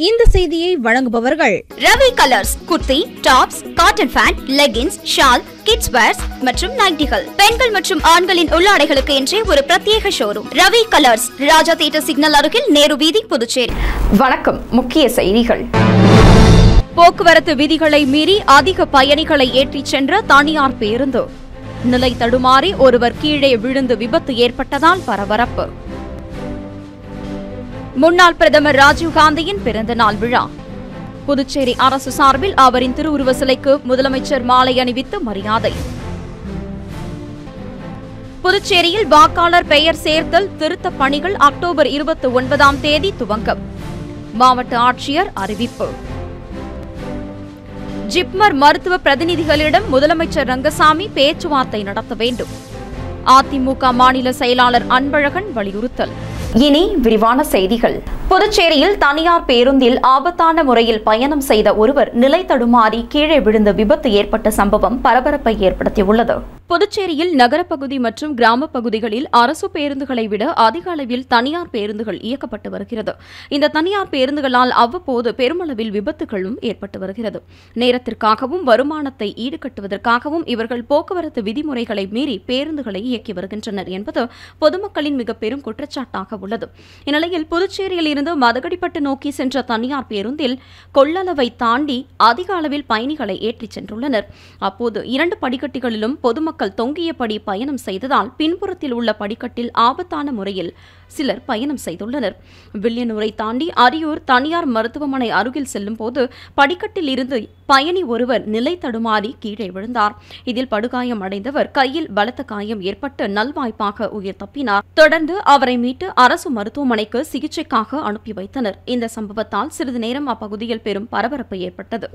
இந்த செய்தியை வழங்குபவர்கள் Ravi Colours. Kurti, tops, cotton pant, leggings, shawl, kids wears மற்றும் நைட்டிகள், பெண்கள் மற்றும் ஆண்களின் உள்ளாடைகளுக்கு என்றே ஒரு பிரத்யேக showroom. Ravi Colours, Raja theatre signal அருகில், நேரு வீதி, புதுச்சேரி. வணக்கம். முக்கிய செய்திகள். போக்குவரத்து விதிகளை மீறி அதிக பயணிகளை ஏற்றிச் சென்ற தனியார் பேருந்து. நிலை தடுமாறி ஒருவர் கீழே விழுந்து விபத்து ஏற்பட்டதால் பரபரப்பு. முன்னாள் பிரதமர் ராஜீவ்காந்தியின் பிறந்தநாள் விழா. புதுச்சேரி அரசு சார்பில் அவரின் திருவுருவ சிலைக்கு முதலமைச்சர் மாலை அணிவித்து மரியாதை. புதுச்சேரியில் வாக்காளர் பெயர் சேர்த்தல் திருத்தப் பணிகள் அக்டோபர் 29ஆம் தேதி துவக்கம். மாவட்ட ஆட்சியர் அறிவிப்பு. ஜிப்மர் மருத்துவ பிரதிநிதிகளிடம் முதலமைச்சர் ரங்கசாமி பேச்சுவார்த்தை நடத்த வேண்டும். அதிமுக மாநில செயலாளர் அன்பழகன் வலியுறுத்தல். இனி விரிவான செய்திகள். புதுச்சேரியில் தனியார் பேருந்தில் ஆபத்தான முறையில் பயணம் செய்த ஒருவர் நிலை தடுமாறி கீழே விழுந்து விபத்து ஏற்பட்ட சம்பவம் பரபரப்பை ஏற்படுத்தியுள்ளது. புதுச்சேரியில் நகரப்பகுதி மற்றும் கிராமப் பகுதிகளில் அரசு பேருந்துகளை விட அதிக அளவில் தனியார் பேருந்துகள் இயக்கப்பட்டு வருகிறது. இந்த தனியார் பேருந்துகளால் அவ்வப்போது பெருமளவில் விபத்துகளும் ஏற்பட்டு வருகிறது. நேரத்திற்காகவும் வருமானத்தை ஈடுகட்டுவதற்காகவும் இவர்கள் போக்குவரத்து விதிமுறைகளை மீறி பேருந்துகளை இயக்கி வருகின்றனர் என்பது பொதுமக்களின் மிக பெரும் குற்றச்சாட்டாக உள்ளது. இந்நிலையில் புதுச்சேரியில் இருந்து மதகடிப்பட்டு நோக்கி சென்ற தனியார் பேருந்தில் கொள்ளளவை தாண்டி அதிக அளவில் பயணிகளை ஏற்றிச் சென்றுள்ளனர். அப்போது 2 படிக்கட்டுகளிலும் பொதுமக்கள் தொங்கியபடி பயணம் செய்ததால் பின்புறத்தில் உள்ள படிக்கட்டில் ஆபத்தான முறையில் சிலர் பயணம் செய்துள்ளனர். வில்லியனூரை தாண்டி அரியூர் தனியார் மருத்துவமனை அருகில் செல்லும் போது படிக்கட்டில் இருந்து பயணி ஒருவர் நிலை தடுமாறி கீழே விழுந்தார். இதில் படுகாயம் அடைந்தவர் கையில் பலத்த காயம் ஏற்பட்டு நல்வாய்ப்பாக உயிர் தப்பினார். தொடர்ந்து அவரை மீட்டு அரசு மருத்துவமனைக்கு சிகிச்சைக்காக அனுப்பி வைத்தனர். இந்த சம்பவத்தால் சிறிது நேரம் அப்பகுதியில் பெரும் பரபரப்பு ஏற்பட்டது.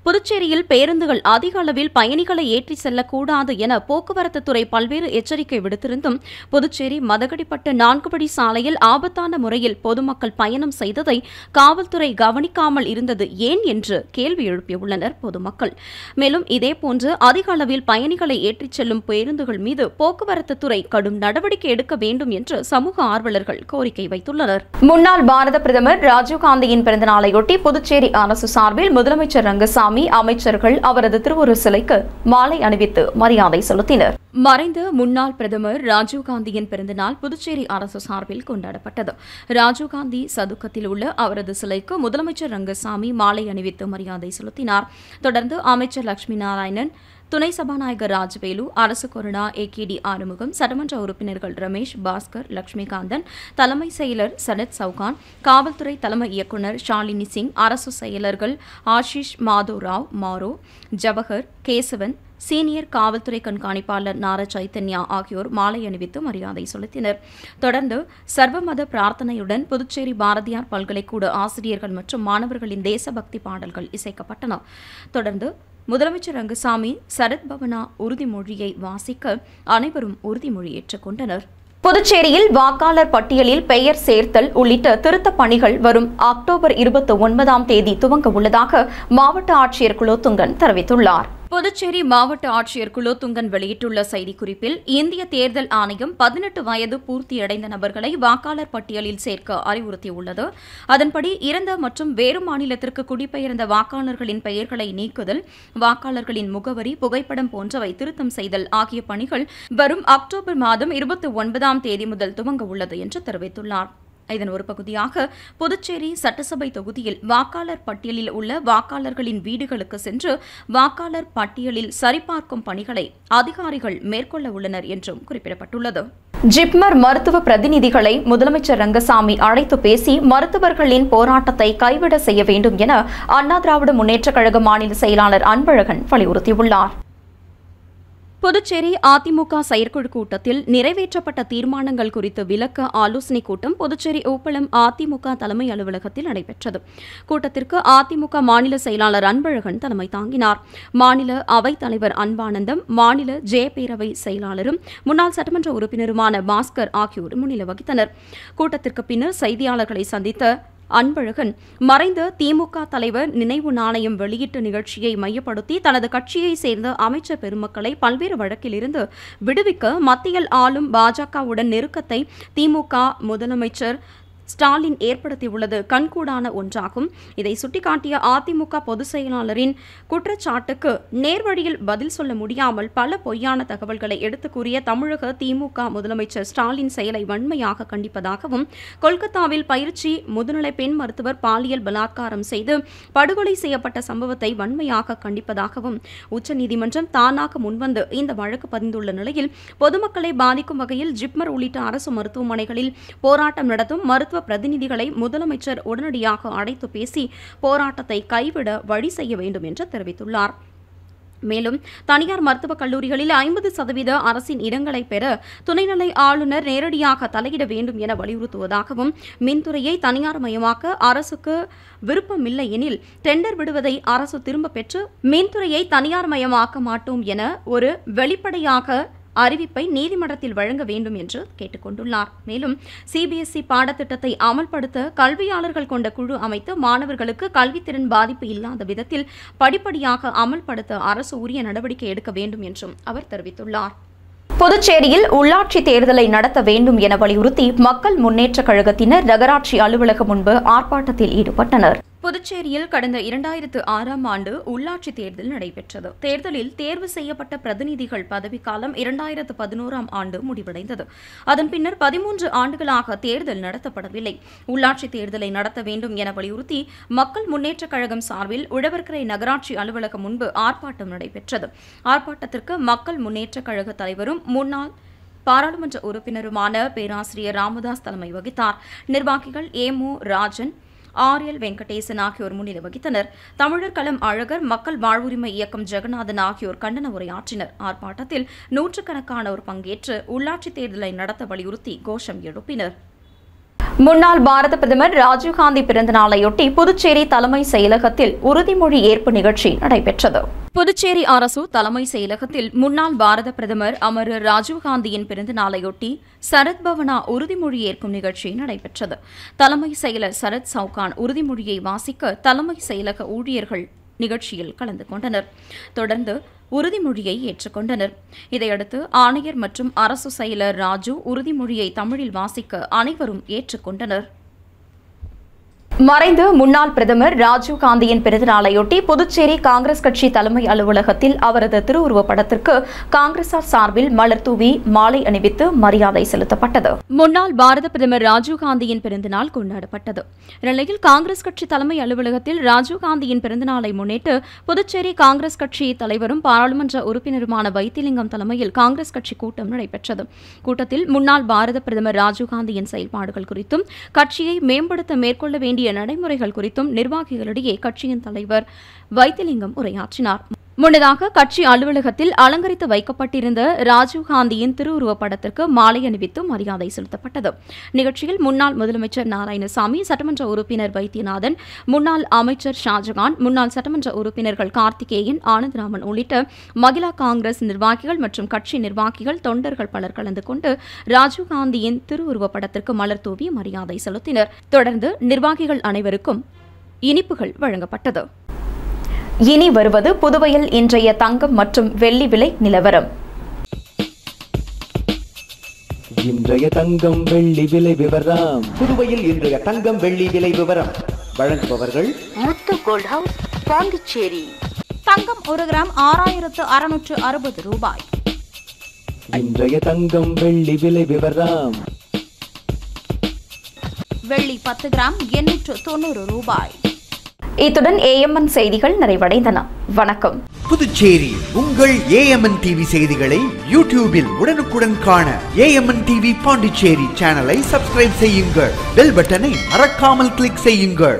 புதுச்சேரியில் பேருந்துகள் அதிக அளவில் பயணிகளை ஏற்றி செல்லக்கூடாது என போக்குவரத்து துறை பல்வேறு எச்சரிக்கை விடுத்திருந்தும் புதுச்சேரி மதகடிப்பட்டு 4 படி சாலையில் ஆபத்தான முறையில் பொதுமக்கள் பயணம் செய்ததை காவல்துறை கவனிக்காமல் இருந்தது ஏன் என்று கேள்வி எழுப்பியுள்ளனர் பொதுமக்கள். மேலும் இதேபோன்று அதிக அளவில் பயணிகளை ஏற்றிச் செல்லும் பேருந்துகள் மீது போக்குவரத்து துறை கடும் நடவடிக்கை எடுக்க வேண்டும் என்று சமூக ஆர்வலர்கள் கோரிக்கை வைத்துள்ளனர். முன்னாள் பாரத பிரதமர் ராஜீவ்காந்தியின் பிறந்தநாளையொட்டி புதுச்சேரி அரசு சார்பில் முதலமைச்சர் ரங்கசாமி, அமைச்சர்கள் அவரது திருவுருவ சிலைக்கு மாலை அணிவித்து மரியாதை செலுத்தினர். மறைந்த முன்னாள் பிரதமர் ராஜீவ்காந்தியின் பிறந்தநாள் புதுச்சேரி அரசு சார்பில் கொண்டாடப்பட்டது. ராஜீவ்காந்தி சதுக்கத்தில் உள்ள அவரது சிலைக்கு முதலமைச்சர் ரங்கசாமி மாலை அணிவித்து மரியாதை செலுத்தினார். தொடர்ந்து அமைச்சர் லட்சுமி நாராயணன், துணை சபாநாயகர் ராஜவேலு, அரசு கொறடா ஏகேடி ஆறுமுகம், சட்டமன்ற உறுப்பினர்கள் ரமேஷ், பாஸ்கர், லட்சுமிகாந்தன், தலைமை செயலர் சனத் சவுகான், காவல்துறை தலைமை இயக்குநர் ஷாலினி சிங், அரசு செயலர்கள் ஆஷிஷ் மாதோராவ், மாரோ, ஜவஹர், கேசவன், சீனியர் காவல்துறை கண்காணிப்பாளர் நார சைத்தன்யா ஆகியோர் மாலை அணிவித்து மரியாதை செலுத்தினர். தொடர்ந்து சர்வமத பிரார்த்தனையுடன் புதுச்சேரி பாரதியார் பல்கலைக்கூட ஆசிரியர்கள் மற்றும் மாணவர்களின் தேசபக்தி பாடல்கள் இசைக்கப்பட்டன. தொடர்ந்து முதலமைச்சர் ரங்கசாமி சரத் பவனா உறுதிமொழியை வாசிக்க அனைவரும் உறுதிமொழி ஏற்றுக் கொண்டனர். புதுச்சேரியில் வாக்காளர் பட்டியலில் பெயர் சேர்த்தல் உள்ளிட்ட திருத்தப் பணிகள் வரும் அக்டோபர் 29ஆம் தேதி துவங்க உள்ளதாக மாவட்ட ஆட்சியர் குலோத்துங்கன் தெரிவித்துள்ளார். புதுச்சேரி மாவட்ட ஆட்சியர் குலோத்துங்கன் வெளியிட்டுள்ள செய்திக்குறிப்பில், இந்திய தேர்தல் ஆணையம் 18 வயது பூர்த்தியடைந்த நபர்களை வாக்காளர் பட்டியலில் சேர்க்க அறிவுறுத்தியுள்ளது. அதன்படி இறந்த மற்றும் வேறு மாநிலத்திற்கு குடிபெயர்ந்த வாக்காளர்களின் பெயர்களை நீக்குதல், வாக்காளர்களின் முகவரி, புகைப்படம் போன்றவை திருத்தம் செய்தல் ஆகிய பணிகள் வரும் அக்டோபர் மாதம் 29ஆம் தேதி முதல் துவங்க உள்ளது என்று தெரிவித்துள்ளார். இதன் ஒரு பகுதியாக புதுச்சேரி சட்டசபை தொகுதியில் வாக்காளர் பட்டியலில் உள்ள வாக்காளர்களின் வீடுகளுக்கு சென்று வாக்காளர் பட்டியலில் சரிபார்க்கும் பணிகளை அதிகாரிகள் மேற்கொள்ள உள்ளனர் என்றும் குறிப்பிடப்பட்டுள்ளது. ஜிப்மர் மருத்துவ பிரதிநிதிகளை முதலமைச்சர் ரங்கசாமி அழைத்து பேசி மருத்துவர்களின் போராட்டத்தை கைவிட செய்ய வேண்டும் என அண்ணா திராவிட முன்னேற்றக் கழக மாநில செயலாளர் அன்பழகன் வலியுறுத்தியுள்ளார். புதுச்சேரி அதிமுக செயற்குழு கூட்டத்தில் நிறைவேற்றப்பட்ட தீர்மானங்கள் குறித்து விளக்க ஆலோசனைக் கூட்டம் புதுச்சேரி உப்பளம் அதிமுக தலைமை அலுவலகத்தில் நடைபெற்றது. கூட்டத்திற்கு அதிமுக மாநில செயலாளர் அன்பழகன் தலைமை தாங்கினார். மாநில அவைத் தலைவர் அன்பானந்தம், மாநில ஜெயபேரவை செயலாளரும் முன்னாள் சட்டமன்ற உறுப்பினருமான பாஸ்கர் ஆகியோர் முன்னிலை வகித்தனர். கூட்டத்திற்கு பின்னர் செய்தியாளர்களை சந்தித்த அன்பழகன், மறைந்த திமுக தலைவர் நினைவு நாணயம் வெளியிட்ட நிகழ்ச்சியை மையப்படுத்தி தனது கட்சியைச் சேர்ந்த அமைச்சர் பெருமக்களை பல்வேறு வழக்கில் இருந்து விடுவிக்க மத்தியில் ஆளும் பாஜகவுடன் நெருக்கத்தை திமுக முதலமைச்சர் ஸ்டாலின் ஏற்படுத்தியுள்ளது கண்கூடான ஒன்றாகும். இதை சுட்டிக்காட்டிய அதிமுக பொதுச் செயலாளரின் குற்றச்சாட்டுக்கு நேர்வழியில் பதில் சொல்ல முடியாமல் பல பொய்யான தகவல்களை எடுத்துக் கூறிய தமிழக திமுக முதலமைச்சர் ஸ்டாலின் செயலை வன்மையாக கண்டிப்பதாகவும், கொல்கத்தாவில் பயிற்சி முதுநிலை பெண் மருத்துவர் பாலியல் பலாத்காரம் செய்து படுகொலை செய்யப்பட்ட சம்பவத்தை வன்மையாக கண்டிப்பதாகவும் உச்சநீதிமன்றம் தானாக முன்வந்து இந்த வழக்கு பதிந்துள்ள நிலையில், பொதுமக்களை பாதிக்கும் வகையில் ஜிப்மர் உள்ளிட்ட அரசு மருத்துவமனைகளில் போராட்டம் நடத்தும் மருத்துவ பிரதிநிதிகளை முதலமைச்சர் உடனடியாக அழைத்து பேசி போராட்டத்தை கைவிட வழி செய்ய வேண்டும் என்று தெரிவித்துள்ளார். மேலும் தனியார் மருத்துவக் கல்லூரிகளில் 50% அரசின் இடங்களை பெற துணைநிலை ஆளுநர் நேரடியாக தலையிட வேண்டும் என வலியுறுத்துவதாகவும், மின்துறையை தனியார் மயமாக்க அரசுக்கு விருப்பமில்லை எனில் டெண்டர் விடுவதை அரசு திரும்ப பெற்று மின்துறையை தனியார் மயமாக்க மாட்டோம் என ஒரு வெளிப்படையாக அறிவிப்பை நீதிமன்றத்தில் வழங்க வேண்டும் என்று கேட்டுக் கொண்டுள்ளார். மேலும் சிபிஎஸ்இ பாடத்திட்டத்தை அமல்படுத்த கல்வியாளர்கள் கொண்ட குழு அமைத்து மாணவர்களுக்கு கல்வித்திறன் பாதிப்பு இல்லாத விதத்தில் படிப்படியாக அமல்படுத்த அரசு உரிய நடவடிக்கை எடுக்க வேண்டும் என்றும் அவர் தெரிவித்துள்ளார். புதுச்சேரியில் உள்ளாட்சி தேர்தலை நடத்த வேண்டும் என வலியுறுத்தி மக்கள் முன்னேற்றக் கழகத்தினர் நகராட்சி அலுவலகம் முன்பு ஆர்ப்பாட்டத்தில் ஈடுபட்டனர். புதுச்சேரியில் கடந்த 2006ஆம் ஆண்டு உள்ளாட்சி தேர்தல் நடைபெற்றது. தேர்தலில் தேர்வு செய்யப்பட்ட பிரதிநிதிகள் பதவிக்காலம் 2011ஆம் ஆண்டு முடிவடைந்தது. அதன் பின்னர் 13 ஆண்டுகளாக தேர்தல் நடத்தப்படவில்லை. உள்ளாட்சி தேர்தலை நடத்த வேண்டும் என வலியுறுத்தி மக்கள் முன்னேற்றக் கழகம் சார்பில் உழவர்கரை நகராட்சி அலுவலகம் முன்பு ஆர்ப்பாட்டம் நடைபெற்றது. ஆர்ப்பாட்டத்திற்கு மக்கள் முன்னேற்றக் கழக தலைவரும் முன்னாள் பாராளுமன்ற உறுப்பினருமான பேராசிரியர் ராமதாஸ் தலைமை வகித்தார். நிர்வாகிகள் ஏமு ராஜன், ஆர்எல் வெங்கடேசன் ஆகியோர் முன்னிலை வகித்தனர். தமிழர் களம் அழகர், மக்கள் வாழ்வுரிமை இயக்கம் ஜெகநாதன் ஆகியோர் கண்டன உரையாற்றினர். ஆர்ப்பாட்டத்தில் நூற்றுக்கணக்கானோர் பங்கேற்று உள்ளாட்சித் தேர்தலை நடத்த வலியுறுத்தி கோஷம் எழுப்பினர். முன்னாள் பாரத பிரதமர் ராஜீவ்காந்தி பிறந்த நாளையொட்டி புதுச்சேரி தலைமை செயலகத்தில் உறுதிமொழி ஏற்பு நிகழ்ச்சி நடைபெற்றது. புதுச்சேரி அரசு தலைமை செயலகத்தில் முன்னாள் பாரத பிரதமர் அமரர் ராஜீவ்காந்தியின் பிறந்த நாளையொட்டி சரத் பவனா உறுதிமொழி ஏற்கும் நிகழ்ச்சி நடைபெற்றது. தலைமை செயலர் சரத் சவுகான் உறுதிமொழியை வாசிக்க தலைமை செயலக ஊழியர்கள் நிகழ்ச்சியில் கலந்து கொண்டனர். தொடர்ந்து உறுதிமொழியை ஏற்றுக்கொண்டனர். இதையடுத்து ஆணையர் மற்றும் அரசு செயலர் ராஜு உறுதிமொழியை தமிழில் வாசிக்க அனைவரும் ஏற்றுக்கொண்டனர். மறைந்த முன்னாள் பிரதமர் ராஜீவ்காந்தியின் பிறந்த நாளையொட்டி புதுச்சேரி காங்கிரஸ் கட்சி தலைமை அலுவலகத்தில் அவரது திருவுருவப் படத்திற்கு காங்கிரசார் சார்பில் மலர் தூவி மாலை அணிவித்து மரியாதை செலுத்தப்பட்டது. முன்னாள் பாரத பிரதமர் ராஜீவ்காந்தியின் பிறந்தநாள் கொண்டாடப்பட்டது. இந்நிலையில் காங்கிரஸ் கட்சி தலைமை அலுவலகத்தில் ராஜீவ்காந்தியின் பிறந்தநாளை முன்னிட்டு புதுச்சேரி காங்கிரஸ் கட்சி தலைவரும் பாராளுமன்ற உறுப்பினருமான வைத்திலிங்கம் தலைமையில் காங்கிரஸ் கட்சி கூட்டம் நடைபெற்றது. கூட்டத்தில் முன்னாள் பாரத பிரதமர் ராஜீவ்காந்தியின் செயல்பாடுகள் குறித்தும் கட்சியை மேம்படுத்த மேற்கொள்ள வேண்டிய நடைமுறைகள் குறித்தும் நிர்வாகிகளிடையே கட்சியின் தலைவர் வைத்திலிங்கம் உரையாற்றினார். முன்னதாக கட்சி அலுவலகத்தில் அலங்கரித்து வைக்கப்பட்டிருந்த ராஜீவ்காந்தியின் திருவுருவப் படத்திற்கு மாலை அணிவித்து மரியாதை செலுத்தப்பட்டது. நிகழ்ச்சியில் முன்னாள் முதலமைச்சர் நாராயணசாமி, சட்டமன்ற உறுப்பினர் வைத்தியநாதன், முன்னாள் அமைச்சர் ஷாஜகான், முன்னாள் சட்டமன்ற உறுப்பினர்கள் கார்த்திகேயன், ஆனந்தராமன் உள்ளிட்ட மகிழா காங்கிரஸ் நிர்வாகிகள் மற்றும் கட்சி நிர்வாகிகள், தொண்டர்கள் பலர் கலந்து கொண்டு ராஜீவ்காந்தியின் திருவுருவப் படத்திற்கு மலர் தூவி மரியாதை செலுத்தினர். தொடர்ந்து நிர்வாகிகள் அனைவருக்கும் இனிப்புகள் வழங்கப்பட்டது. இனி வருவது புதுவையில் இன்றைய தங்கம் மற்றும் வெள்ளி விலை நிலவரம். இன்றைய தங்கம் வெள்ளி விலை விவரம். புதுவையில் இன்றைய தங்கம் வெள்ளி விலை விவரம் வழங்குபவர்கள் முத்து கோல்ட் ஹவுஸ், பாண்டிச்சேரி. தங்கம் 1 கிராம் 6660 ரூபாய். இன்றைய தங்கம் வெள்ளி விலை விவரம். வெள்ளி 10 கிராம் 890 ரூபாய். இத்துடன் ஏஎம்என் செய்திகள் நிறைவடைந்தன. வணக்கம். புதுச்சேரி உங்கள் ஏஎம்என் டிவி செய்திகளை யூடியூபில் உடனுக்குடன் காண ஏஎம்என் டிவி பாண்டிச்சேரி சேனலை சப்ஸ்கிரைப் செய்யுங்கள். பெல் பட்டனை மறக்காமல் கிளிக் செய்யுங்கள்.